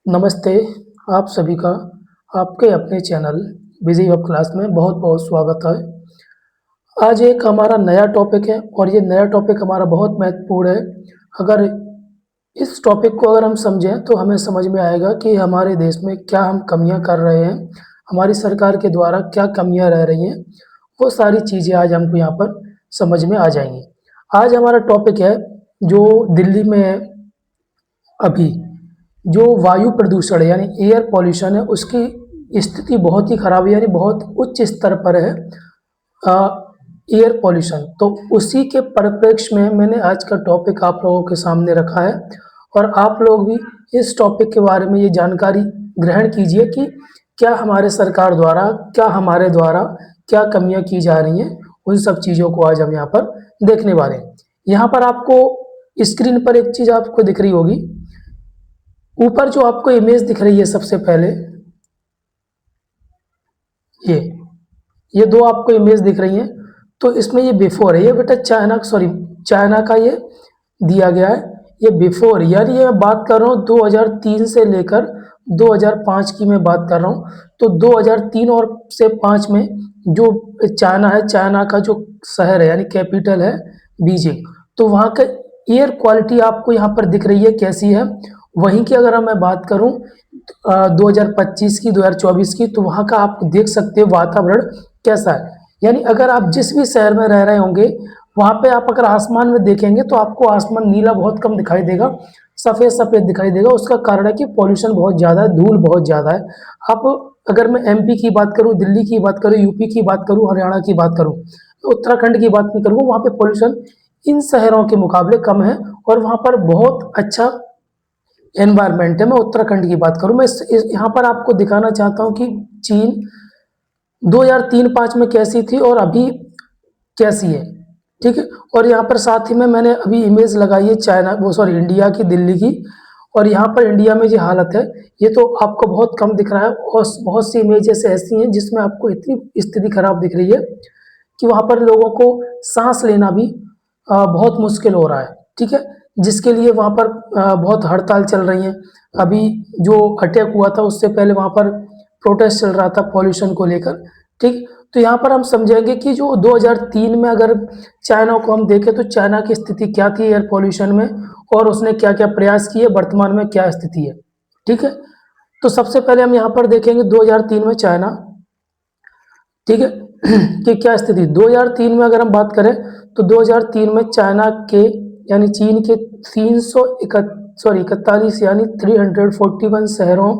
नमस्ते, आप सभी का आपके अपने चैनल बिज़ी वेब क्लास में बहुत-बहुत स्वागत है। आज एक हमारा नया टॉपिक है और ये नया टॉपिक हमारा बहुत महत्वपूर्ण है। अगर इस टॉपिक को अगर हम समझें तो हमें समझ में आएगा कि हमारे देश में क्या हम कमियाँ कर रहे हैं, हमारी सरकार के द्वारा क्या कमियाँ रह रही हैं, वो सारी चीज़ें आज हमको यहाँ पर समझ में आ जाएँगी। आज हमारा टॉपिक है जो दिल्ली में है अभी जो वायु प्रदूषण है यानी एयर पॉल्यूशन है उसकी स्थिति बहुत ही खराब है यानी बहुत उच्च स्तर पर है एयर पॉल्यूशन। तो उसी के परिप्रेक्ष्य में मैंने आज का टॉपिक आप लोगों के सामने रखा है और आप लोग भी इस टॉपिक के बारे में ये जानकारी ग्रहण कीजिए कि क्या हमारे सरकार द्वारा क्या हमारे द्वारा क्या कमियां की जा रही हैं, उन सब चीज़ों को आज हम यहाँ पर देखने वाले हैं। यहाँ पर आपको स्क्रीन पर एक चीज़ आपको दिख रही होगी, ऊपर जो आपको इमेज दिख रही है सबसे पहले ये ये दो आपको इमेज दिख रही हैं। तो इसमें ये बिफोर है, ये बेटा चाइना का ये दिया गया है। ये बिफोर यानी ये मैं बात कर रहा हूँ 2003 से लेकर 2005 की मैं बात कर रहा हूँ। तो 2003 और से 5 में जो चाइना है, चाइना का जो शहर है यानी कैपिटल है बीजिंग, तो वहाँ का एयर क्वालिटी आपको यहाँ पर दिख रही है कैसी है। वहीं की अगर मैं बात करूँ 2025 की 2024 की, तो वहाँ का आप देख सकते हो वातावरण कैसा है। यानी अगर आप जिस भी शहर में रह रहे होंगे वहाँ पे आप अगर आसमान में देखेंगे तो आपको आसमान नीला बहुत कम दिखाई देगा, सफ़ेद सफ़ेद दिखाई देगा। उसका कारण है कि पॉल्यूशन बहुत ज़्यादा है, धूल बहुत ज़्यादा है। आप अगर मैं एमपी की बात करूँ, दिल्ली की बात करूँ, यूपी की बात करूँ, हरियाणा की बात करूँ, उत्तराखंड की बात नहीं करूँगा, वहाँ पे पॉल्यूशन इन शहरों के मुकाबले कम है और वहाँ पर बहुत अच्छा एनवायरनमेंट है। मैं उत्तराखंड की बात करूँ, मैं यहाँ पर आपको दिखाना चाहता हूँ कि चीन 2003-5 में कैसी थी और अभी कैसी है, ठीक है। और यहाँ पर साथ ही में मैंने अभी इमेज लगाई है इंडिया की, दिल्ली की, और यहाँ पर इंडिया में जो हालत है ये तो आपको बहुत कम दिख रहा है और बहुत सी इमेजेस ऐसी हैं जिसमें आपको इतनी स्थिति खराब दिख रही है कि वहाँ पर लोगों को सांस लेना भी बहुत मुश्किल हो रहा है, ठीक है। जिसके लिए वहाँ पर बहुत हड़ताल चल रही हैं। अभी जो अटैक हुआ था उससे पहले वहाँ पर प्रोटेस्ट चल रहा था पॉल्यूशन को लेकर, ठीक। तो यहाँ पर हम समझेंगे कि जो 2003 में अगर चाइना को हम देखें तो चाइना की स्थिति क्या थी एयर पॉल्यूशन में और उसने क्या क्या प्रयास किए, वर्तमान में क्या स्थिति है, ठीक है। तो सबसे पहले हम यहाँ पर देखेंगे 2003 में चाइना, ठीक है कि क्या स्थिति। 2003 में अगर हम बात करें तो 2003 में चाइना के यानी चीन के 341 यानी 341 शहरों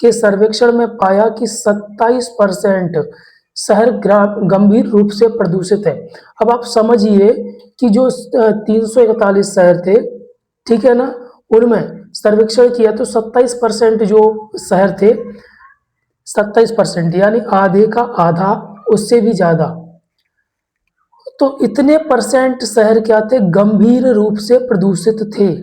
के सर्वेक्षण में पाया कि 27% शहर गंभीर रूप से प्रदूषित है। अब आप समझिए कि जो 341 शहर थे, ठीक है ना, उनमें सर्वेक्षण किया तो 27% जो शहर थे, 27% यानी आधे का आधा, उससे भी ज्यादा। तो इतने परसेंट शहर क्या थे, गंभीर रूप से प्रदूषित थे,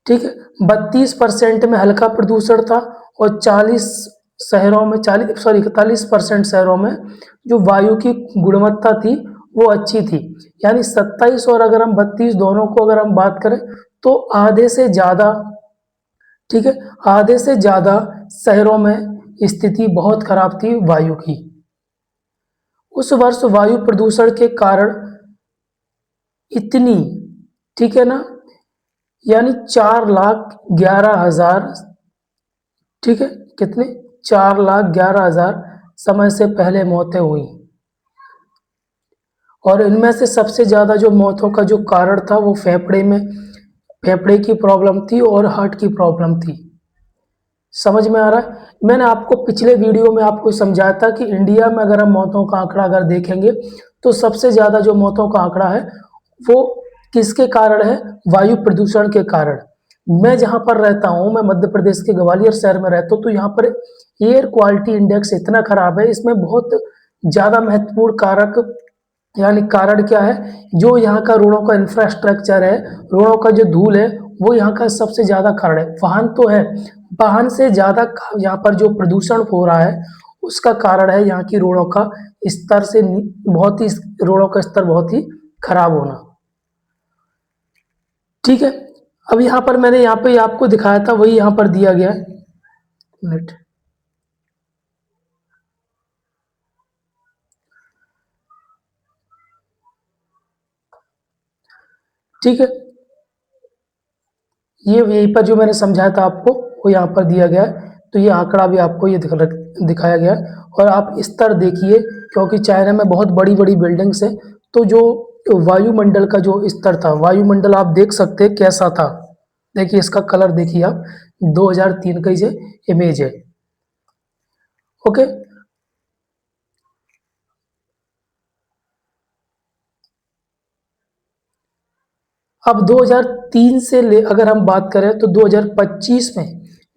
ठीक है। 32% में हल्का प्रदूषण था और 41% शहरों में जो वायु की गुणवत्ता थी वो अच्छी थी। यानी 27 और अगर हम 32 दोनों को अगर हम बात करें तो आधे से ज़्यादा, ठीक है, आधे से ज़्यादा शहरों में स्थिति बहुत खराब थी वायु की। उस वर्ष वायु प्रदूषण के कारण इतनी, ठीक है ना, यानी 4,11,000, ठीक है, कितने, 4,11,000 समय से पहले मौतें हुई और इनमें से सबसे ज़्यादा जो मौतों का जो कारण था वो फेफड़े की प्रॉब्लम थी और हार्ट की प्रॉब्लम थी। समझ में आ रहा है। मैंने आपको पिछले वीडियो में आपको समझाया था कि इंडिया में अगर हम मौतों का आंकड़ा अगर देखेंगे तो सबसे ज़्यादा जो मौतों का आंकड़ा है वो किसके कारण है, वायु प्रदूषण के कारण। मैं जहाँ पर रहता हूँ, मैं मध्य प्रदेश के ग्वालियर शहर में रहता हूँ, तो यहाँ पर एयर क्वालिटी इंडेक्स इतना खराब है, इसमें बहुत ज़्यादा महत्वपूर्ण कारक यानी कारण क्या है, जो यहाँ का रोडों का इंफ्रास्ट्रक्चर है, रोडों का जो धूल है, वो यहाँ का सबसे ज़्यादा कारण है। वाहन तो है, वाहन से ज़्यादा यहाँ पर जो प्रदूषण हो रहा है उसका कारण है यहाँ की रोडों का स्तर से बहुत ही, रोडों का स्तर बहुत ही खराब होना, ठीक है। अब यहाँ पर मैंने यहाँ पे आपको दिखाया था, वही यहाँ पर दिया गया है। मिनट। ठीक है, ये यहीं पर जो मैंने समझाया था आपको वो यहाँ पर दिया गया है। तो ये आंकड़ा भी आपको ये दिखाया गया है। और आप स्तर देखिए, क्योंकि चाइना में बहुत बड़ी बड़ी बिल्डिंग्स हैं, तो जो वायुमंडल का जो स्तर था, वायुमंडल आप देख सकते हैं कैसा था। देखिए इसका कलर देखिए आप, 2003 का ये इमेज है। ओके, अब 2003 से ले अगर हम बात करें तो 2025 में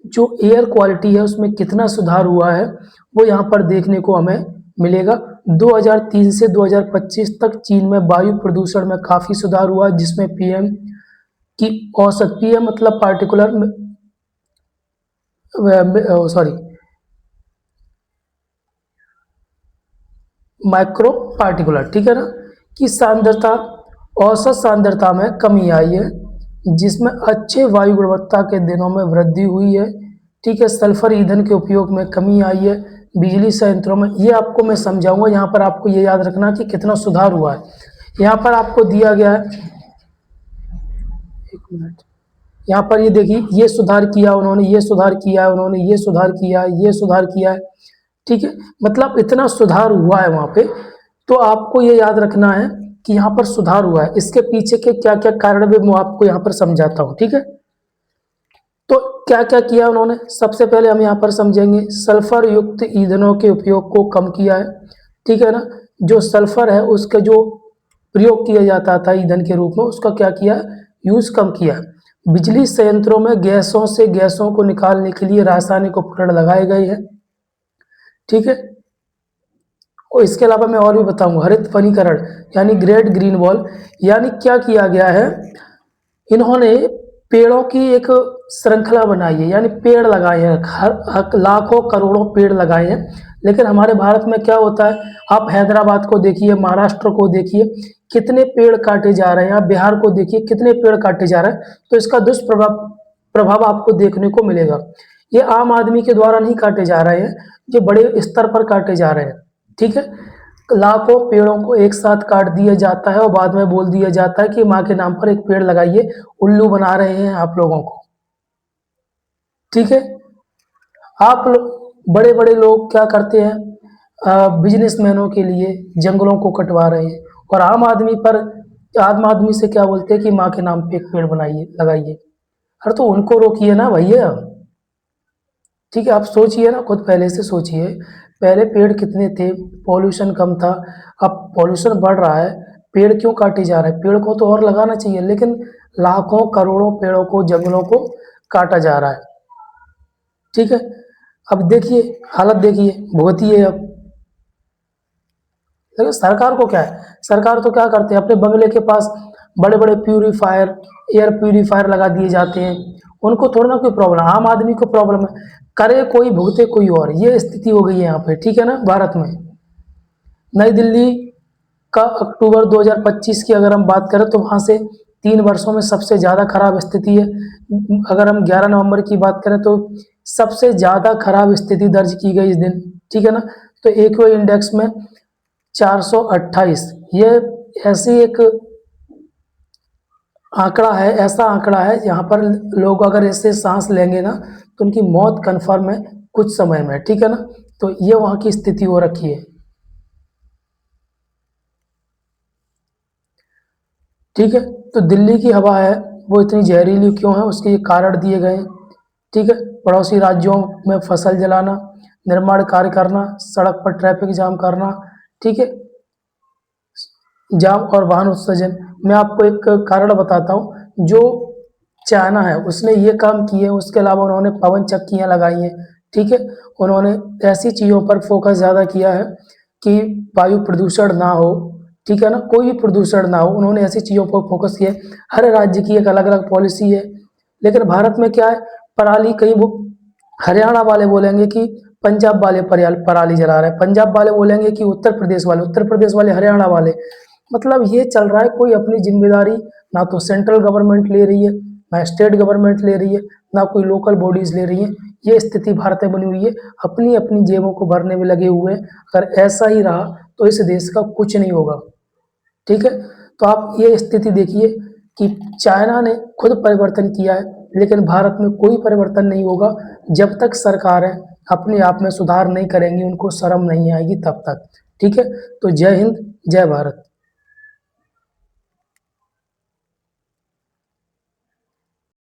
जो एयर क्वालिटी है उसमें कितना सुधार हुआ है वो यहाँ पर देखने को हमें मिलेगा। 2003 से 2025 तक चीन में वायु प्रदूषण में काफ़ी सुधार हुआ, जिसमें पीएम की औसत, पीएम मतलब पार्टिकुलर सॉरी माइक्रो पार्टिकुलर, ठीक है ना, की सांद्रता, औसत सांद्रता में कमी आई है, जिसमें अच्छे वायु गुणवत्ता के दिनों में वृद्धि हुई है। ठीक है, सल्फर ईंधन के उपयोग में कमी आई है, बिजली संयंत्रों में, ये आपको मैं समझाऊंगा। यहाँ पर आपको ये याद रखना कि कितना सुधार हुआ है। यहाँ पर आपको दिया गया है, एक मिनट, यहाँ पर ये देखिए, ये सुधार किया उन्होंने, ये सुधार किया है उन्होंने, ये सुधार किया है, ये सुधार किया है। ठीक है, मतलब इतना सुधार हुआ है वहाँ पे। तो आपको ये याद रखना है कि यहाँ पर सुधार हुआ है, इसके पीछे के क्या क्या कारण भी मैं आपको यहाँ पर समझाता हूँ। ठीक है, तो क्या क्या किया उन्होंने, सबसे पहले हम यहाँ पर समझेंगे सल्फर युक्त ईंधनों के उपयोग को कम किया है। ठीक है ना, जो सल्फर है उसका जो प्रयोग किया जाता था ईंधन के रूप में, उसका क्या किया, यूज कम किया। बिजली संयंत्रों में गैसों से गैसों को निकालने के लिए रासायनिक उपकरण लगाए गए हैं। ठीक है, और इसके अलावा मैं और भी बताऊंगा, हरित वनीकरण यानी ग्रेट ग्रीन वॉल, यानी क्या किया गया है, इन्होंने पेड़ों की एक श्रृंखला बनाई है, यानी पेड़ लगाए हैं, लाखों करोड़ों पेड़ लगाए हैं। लेकिन हमारे भारत में क्या होता है, आप हैदराबाद को देखिए, महाराष्ट्र को देखिए, कितने पेड़ काटे जा रहे हैं, आप बिहार को देखिए कितने पेड़ काटे जा रहे हैं। तो इसका दुष्प्रभाव प्रभाव आपको देखने को मिलेगा। ये आम आदमी के द्वारा नहीं काटे जा रहे हैं, ये बड़े स्तर पर काटे जा रहे हैं। ठीक है, लाखों पेड़ों को एक साथ काट दिया जाता है और बाद में बोल दिया जाता है कि माँ के नाम पर एक पेड़ लगाइए, उल्लू बना रहे हैं आप लोगों को। ठीक है, आप बड़े बड़े लोग क्या करते हैं, बिजनेसमैनों के लिए जंगलों को कटवा रहे हैं, और आम आदमी से क्या बोलते हैं कि माँ के नाम पे एक पेड़ बनाइए, लगाइए। अरे तो उनको रोकिए ना भैया। ठीक है, आप सोचिए ना, खुद पहले से सोचिए, पहले पेड़ कितने थे, पॉल्यूशन कम था, अब पॉल्यूशन बढ़ रहा है, पेड़ क्यों काटे जा रहे हैं, पेड़ को तो और लगाना चाहिए, लेकिन लाखों करोड़ों पेड़ों को, जंगलों को काटा जा रहा है। ठीक है, अब देखिए हालत देखिए, भुगतिए अब। लेकिन सरकार को क्या है, सरकार तो क्या करते हैं, अपने बंगले के पास बड़े बड़े प्यूरीफायर, एयर प्यूरीफायर लगा दिए जाते हैं, उनको थोड़ा ना कोई प्रॉब्लम, आम आदमी को प्रॉब्लम है, करे कोई भुगते कोई और, ये स्थिति हो गई है यहाँ पे। ठीक है ना, भारत में नई दिल्ली का अक्टूबर 2025 की अगर हम बात करें तो वहाँ से 3 वर्षों में सबसे ज़्यादा खराब स्थिति है। अगर हम 11 नवंबर की बात करें तो सबसे ज़्यादा खराब स्थिति दर्ज की गई इस दिन। ठीक है ना, तो एक्यू इंडेक्स में 428, ये ऐसी एक आंकड़ा है, ऐसा आंकड़ा है यहाँ पर लोग अगर इससे सांस लेंगे ना तो उनकी मौत कन्फर्म है कुछ समय में। ठीक है ना, तो ये वहाँ की स्थिति हो रखी है। ठीक है, तो दिल्ली की हवा है वो इतनी जहरीली क्यों है, उसके ये कारण दिए गए हैं। ठीक है, पड़ोसी राज्यों में फसल जलाना, निर्माण कार्य करना, सड़क पर ट्रैफिक जाम करना। ठीक है, जाम और वाहन उत्सर्जन। मैं आपको एक कारण बताता हूँ, जो चाइना है उसने ये काम किए, उसके अलावा उन्होंने पवन चक्कियाँ लगाई हैं। ठीक है, उन्होंने ऐसी चीज़ों पर फोकस ज़्यादा किया है कि वायु प्रदूषण ना हो। ठीक है ना, कोई भी प्रदूषण ना हो, उन्होंने ऐसी चीज़ों पर फोकस किया है। हर राज्य की एक अलग अलग पॉलिसी है। लेकिन भारत में क्या है, पराली कहीं वो हरियाणा वाले बोलेंगे कि पंजाब वाले पराली जला रहे हैं, पंजाब वाले बोलेंगे कि उत्तर प्रदेश वाले हरियाणा वाले, मतलब ये चल रहा है, कोई अपनी जिम्मेदारी ना तो सेंट्रल गवर्नमेंट ले रही है, ना स्टेट गवर्नमेंट ले रही है, ना कोई लोकल बॉडीज ले रही हैं। ये स्थिति भारत में बनी हुई है, अपनी अपनी जेबों को भरने में लगे हुए हैं। अगर ऐसा ही रहा तो इस देश का कुछ नहीं होगा। ठीक है, तो आप ये स्थिति देखिए कि चाइना ने खुद परिवर्तन किया है, लेकिन भारत में कोई परिवर्तन नहीं होगा जब तक सरकारें अपने आप में सुधार नहीं करेंगी, उनको शर्म नहीं आएगी तब तक। ठीक है, तो जय हिंद, जय भारत।